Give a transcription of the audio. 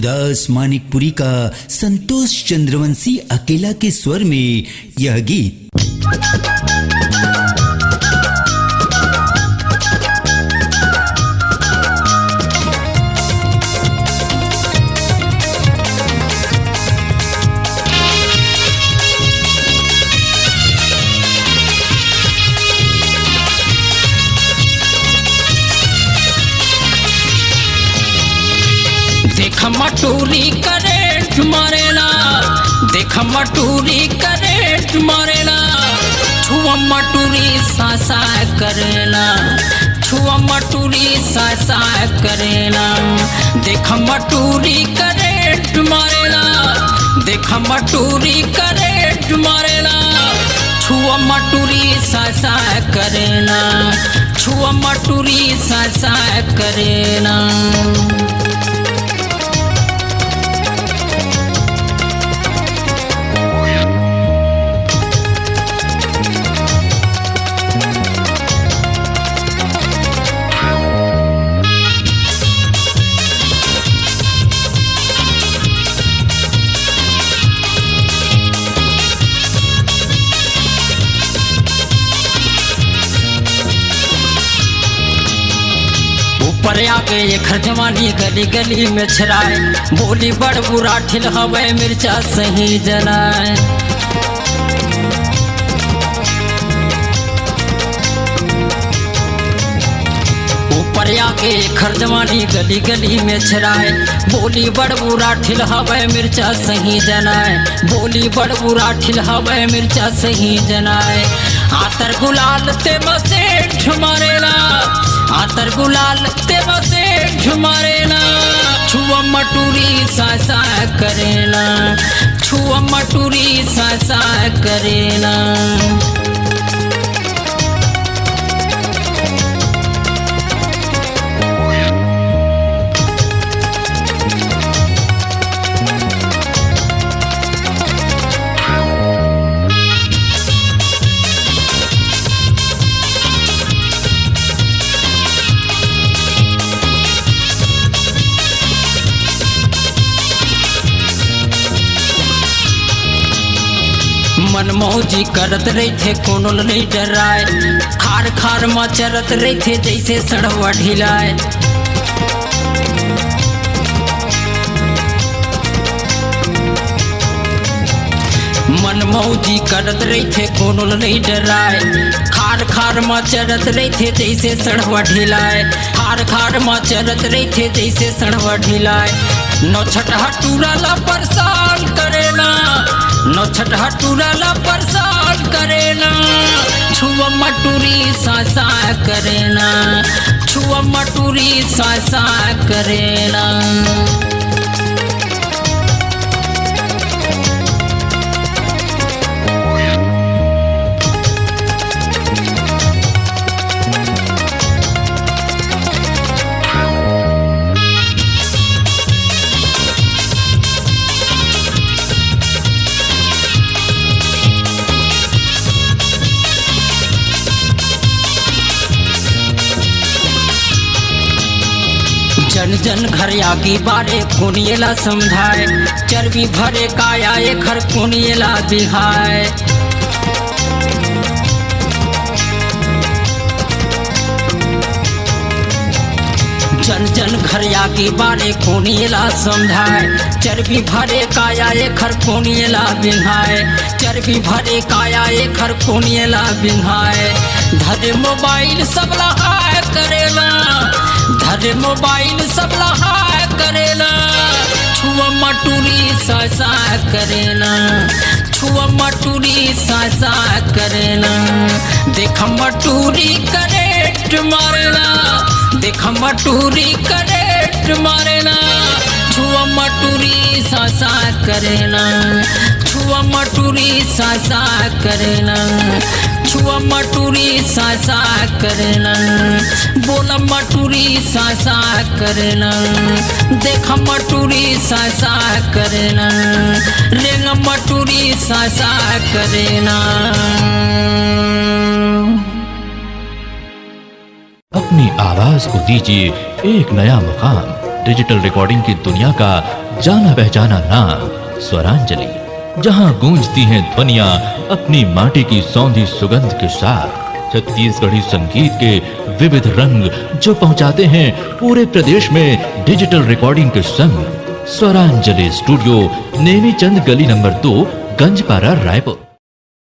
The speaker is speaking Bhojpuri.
सूरदास मानिकपुरी का संतोष चंद्रवंशी अकेला के स्वर में यह गीत। देख मटूरी करेंट मारेला, देख मटूरी करेंट मारेला, छुआ मटूरी सासा करेला, छुआ मटूरी सासा करेला। देख मटूरी करेंट मारेला, देख मटूरी करेंट मारेला, छुआ मटूरी सासा करेला, छुआ मटूरी सासा करेला। ऊपर आके एक जवानी गली गली में छराए, बोली बड़ बुरा ठिल हवे मिर्चा सही जलाए। ऊपर आके एक जवानी गली गली में छराए, बोली बड़ बुरा ठिल हवे मिर्चा सही जलाए, बोली बड़ बुरा ठिल हवे मिर्चा सही जलाए। आतर गुलाल ते बसे ठुमारेला, आतर गुलाल ते बसे ठुमारेला, छुआ मटूरी सासा करेला, छुआ मटूरी सासा करेला। मनमौजी करत रही थे कोनो नहीं डराए, खार खार मचरत रही थे जैसे सड़वा ढिलाए। मनमौजी करत रही थे कोनो नहीं डराए, खार खार मचरत रही थे जैसे सड़वा ढिलाए, खार खार मचरत रही थे जैसे सड़वा ढिलाए। नौ छठा टूराला परेशान करेला, नौ छठा टूराला परेशान करेला, छुआ मटूरी सासा करेला, छुआ मटूरी सासा करेला। जन जन घर आगी बारे कोनिएला समझाए, चर्बी भरे काया एक हर कोनिएला बिहाए। जन जन घर आगी बारे कोनिएला समझाए, चर्बी भरे काया एक हर कोनिएला बिहाए, चर्बी भरे काया एक हर कोनिएला बिहाए। धरे मोबाइल सब लहाए करेला, धरे मोबाइल सब लहाए करेला, छुआ मटूरी सासा करेला, छुआ मटूरी सासा करेला। देख मटूरी करेंट मारेला, देख मटूरी करेंट मारेला, छुआ मटूरी सासा करेला, छुआ मटूरी सासा करेला, छुआ मटूरी सासा करेला, बोला मटूरी सासा करेला, देख मटूरी सासा करेला, रेंग मटूरी सासा करेला। अपनी आवाज को दीजिए एक नया मुकाम। डिजिटल रिकॉर्डिंग की दुनिया का जाना पहचाना नाम स्वरांजलि, जहां गूंजती हैं ध्वनियां अपनी माटी की सौंधी सुगंध के साथ। छत्तीसगढ़ी संगीत के विविध रंग जो पहुंचाते हैं पूरे प्रदेश में डिजिटल रिकॉर्डिंग के संग। स्वरांजलि स्टूडियो, नेमीचंद गली नंबर 2, गंजपारा, रायपुर।